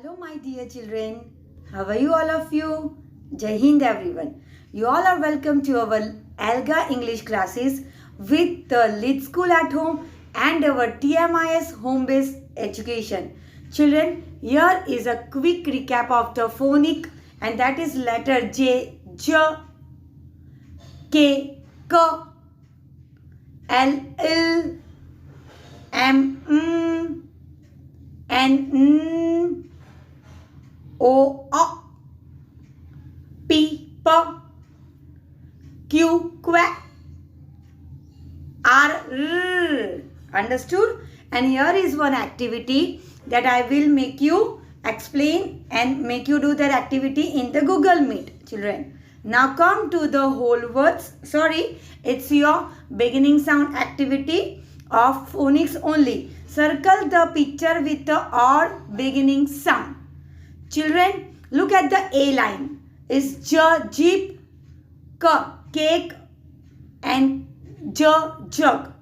Hello, my dear children. How are you, all of you? Jai Hind, everyone. You all are welcome to our ALGA English classes with the Lit School at Home and our TMIS home based education. Children, here is a quick recap of the phonic, and that is letter J, J, K, K, L, L, M, N, N, O, O, P, P, Q, Q, R, R. Understood? And here is one activity that I will make you explain and make you do that activity in the Google Meet, children. Now come to the whole words. Sorry, it's your beginning sound activity of phonics only. Circle the picture with the or beginning sound. Children, look at the A line. Is J, jeep, K, cake, and J, jug.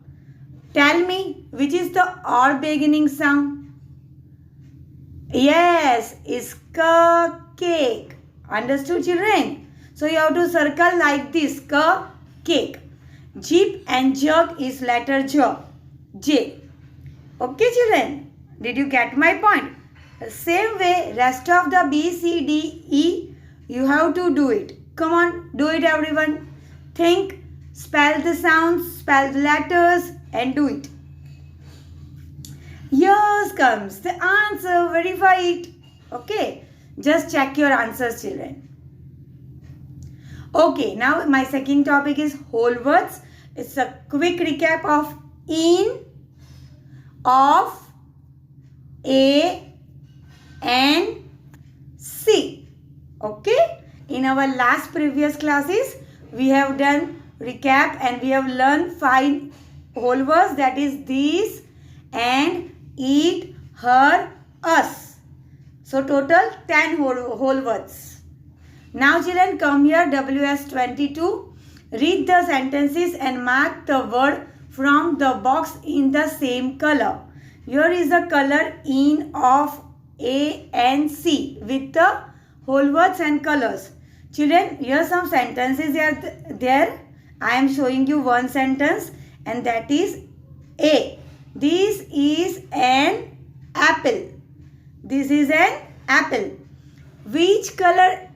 Tell me, which is the or beginning sound? Yes, is K, cake. Understood, children? So you have to circle like this, K, cake. Jeep and jug is letter J. J. Okay, children? Did you get my point? Same way, rest of the B, C, D, E, you have to do it. Come on, do it, everyone. Think, spell the sounds, spell the letters, and do it. Here comes the answer. Verify it. Okay, just check your answers, children. Okay, now my second topic is whole words. It's a quick recap of in, of, a, and C. Okay, in our last previous classes we have done recap and we have learned 5 whole words, that is these and eat, her, us. So total 10 whole words. Now children, come here, WS22. Read the sentences and mark the word from the box in the same color. Here is the color in, of, A and C with the whole words and colors. Children, here some sentences are there. I am showing you one sentence and that is A. This is an apple. This is an apple. Which color?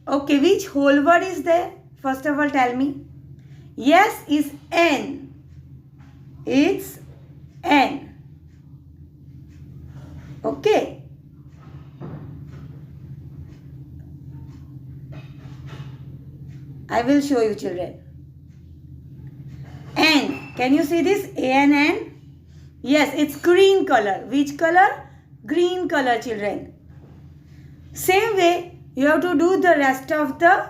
Okay, which whole word is there? First of all, tell me. Yes, is N. It's N. Okay. I will show you, children. N. Can you see this? A and N? Yes, it's green color. Which color? Green color, children. Same way, you have to do the rest of the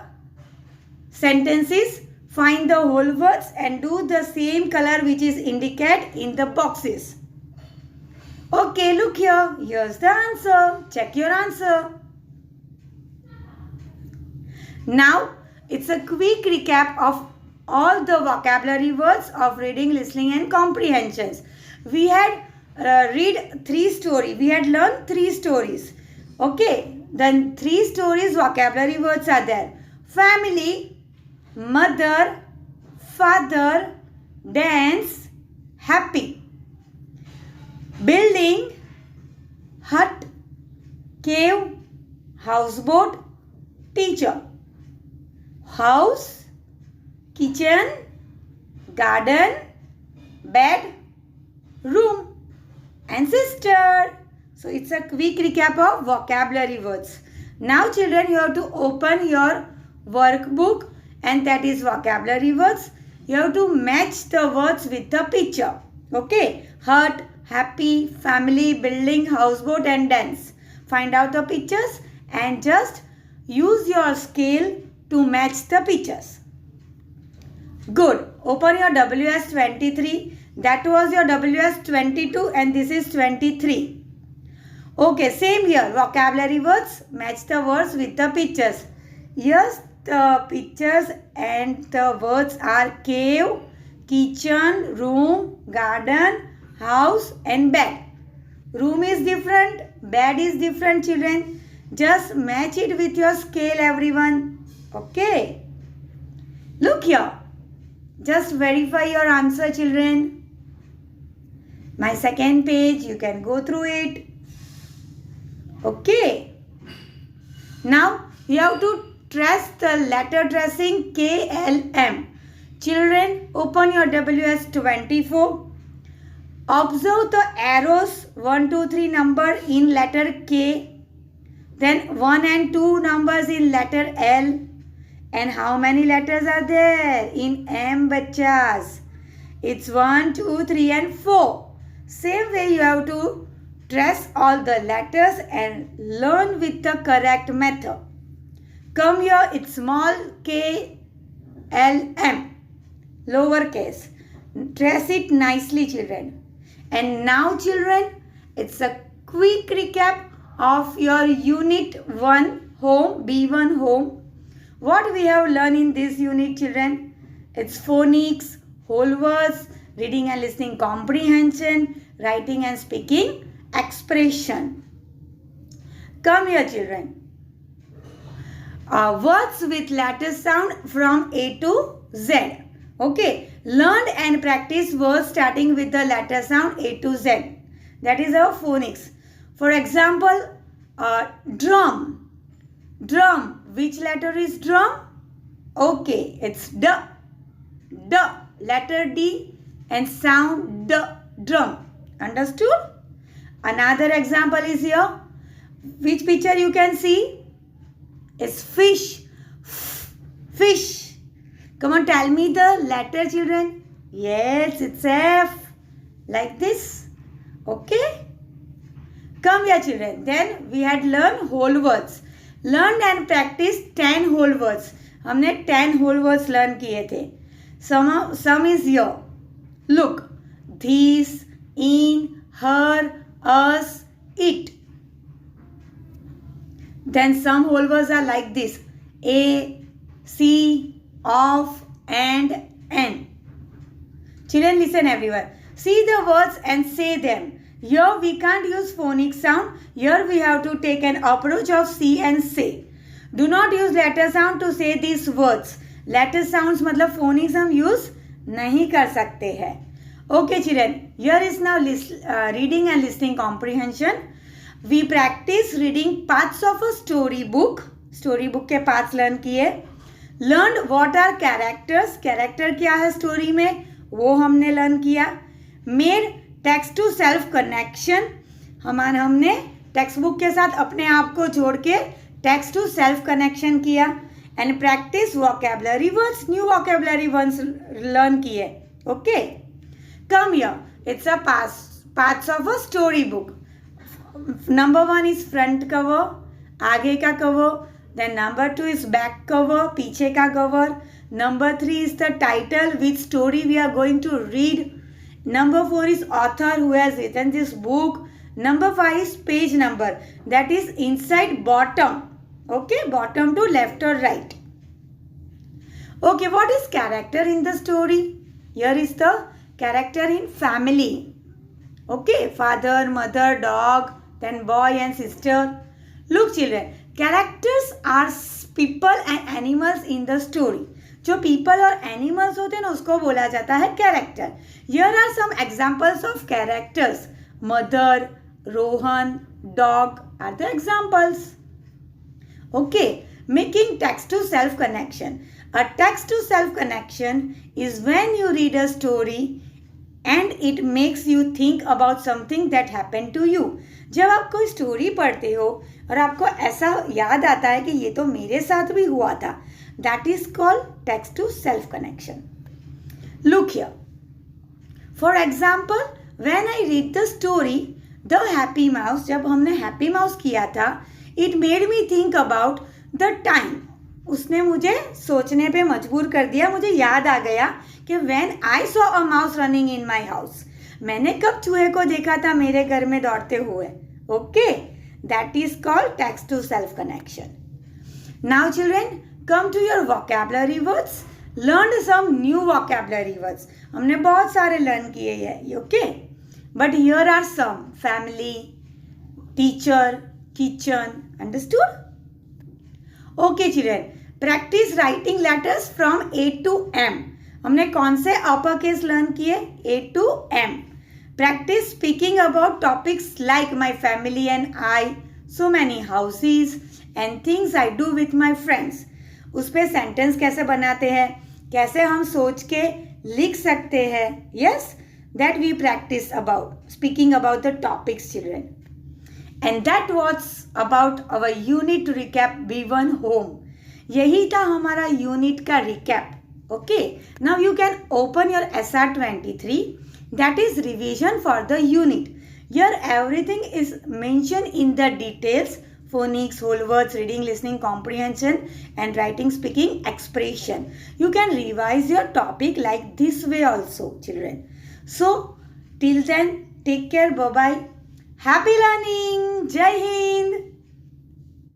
sentences. Find the whole words and do the same color which is indicated in the boxes. Okay, look here. Here's the answer. Check your answer. Now, it's a quick recap of all the vocabulary words of reading, listening and comprehensions. We had read 3 stories. We had learned 3 stories. Okay, then 3 stories vocabulary words are there. Family, mother, father, dance, happy. Building, hut, cave, houseboat, teacher. House, kitchen, garden, bed, room, and sister. So it's a quick recap of vocabulary words. Now children, you have to open your workbook and that is vocabulary words. You have to match the words with the picture. Okay, hut, happy, family, building, houseboat and dance. Find out the pictures and just use your scale to match the pictures. Good. Open your WS23. That was your WS22 and this is 23. Okay, same here. Vocabulary words. Match the words with the pictures. Yes, the pictures and the words are cave, kitchen, room, garden, house and bed. room is different, bed is different, children. Just match it with your scale, everyone. Okay. Look here. Just verify your answer, children. My second page, you can go through it. Okay. Now, you have to trace the letter tracing KLM. Children, open your WS24. Observe the arrows 1, 2, 3 number in letter K. Then 1 and 2 numbers in letter L. And how many letters are there in M, bachas? It's 1, 2, 3 and 4. Same way you have to trace all the letters and learn with the correct method. Come here, it's small k, l, m, lowercase. Trace it nicely, children. And now, children, it's a quick recap of your Unit 1 home, B1 home. What we have learned in this unit, children? It's phonics, whole words, reading and listening comprehension, writing and speaking expression. Come here, children. Words with letter sound from A to Z. Okay. Learn and practice words starting with the letter sound A to Z. That is our phonics. For example, drum. Drum. Which letter is drum? Okay. It's D. D. Letter D and sound D. Drum. Understood? Another example is here. Which picture you can see? It's fish. Fish. Come on, tell me the letter, children. Yes, it's F. Like this. Okay. Come here, children. Then we had learned whole words. Learn and practice 10 whole words. हमने 10 whole words learn किए थे. Some is here. Look. This, in, her, us, it. Then some whole words are like this. A, C, of, and, n. Children, listen everyone. See the words and say them. Here we can't use phonic sound. Here we have to take an approach of see and say. Do not use letter sound to say these words. Letter sounds मतलब phonics हम use नहीं कर सकते हैं. Okay, children. Here is now reading and listening comprehension. We practice reading parts of a story book. Story book के parts learn किए. Learned what are characters. Character क्या है story में वो हमने learn किया. Made text to self connection. हमने text book के साथ अपने आप को जोड़ के text to self connection किया. And practice vocabulary words. New vocabulary words learn किए. Okay. Come here. It's a parts of a story book. Number 1 is front cover. आगे का cover. Then number 2 is back cover, पीछे का cover. Number 3 is the title, which story we are going to read. Number 4 is author who has written this book. Number 5 is page number, that is inside bottom. Okay, bottom to left or right. Okay, what is character in the story? Here is the character in family. Okay, father, mother, dog, then boy and sister. Look, children. Characters are people and animals in the story. जो people और animals होते हैं ना उसको बोला जाता है character. Here are some examples of characters. Mother, Rohan, dog are the examples. Okay, making text to self connection. A text to self connection is when you read a story and it makes you think about something that happened to you. जब आप कोई story पढ़ते हो और आपको ऐसा याद आता है कि ये तो मेरे साथ भी हुआ था, that is called text to self connection. Look here. For example, when I read the story The Happy Mouse, जब हमने Happy Mouse किया था, it made me think about the time. उसने मुझे सोचने पे मजबूर कर दिया. मुझे याद आ गया कि when I saw a mouse running in my house, मैंने कब चूहे को देखा था मेरे घर में दौड़ते हुए. Okay, that is called text to self connection. Now children, come to your vocabulary words. Learned some new vocabulary words. हमने बहुत सारे learn किए हैं. Okay, But here are some: family, teacher, kitchen. Understood? Okay children, practice writing letters from A to M. हमने कौन से upper case learn किए? A to M. Practice speaking about topics like my family and I, so many houses and things I do with my friends. उस पे sentence कैसे बनाते हैं, कैसे हम सोच के लिख सकते हैं. Yes, that we practice about speaking about the topics, children. And that was about our unit to recap B1 home. यही था हमारा यूनिट का recap. Okay, now you can open your SR 23, that is revision for the unit. Here everything is mentioned in the details: phonics, whole words, reading, listening, comprehension, and writing, speaking, expression. You can revise your topic like this way also, children. So till then, take care. Bye bye. Happy learning. Jai Hind.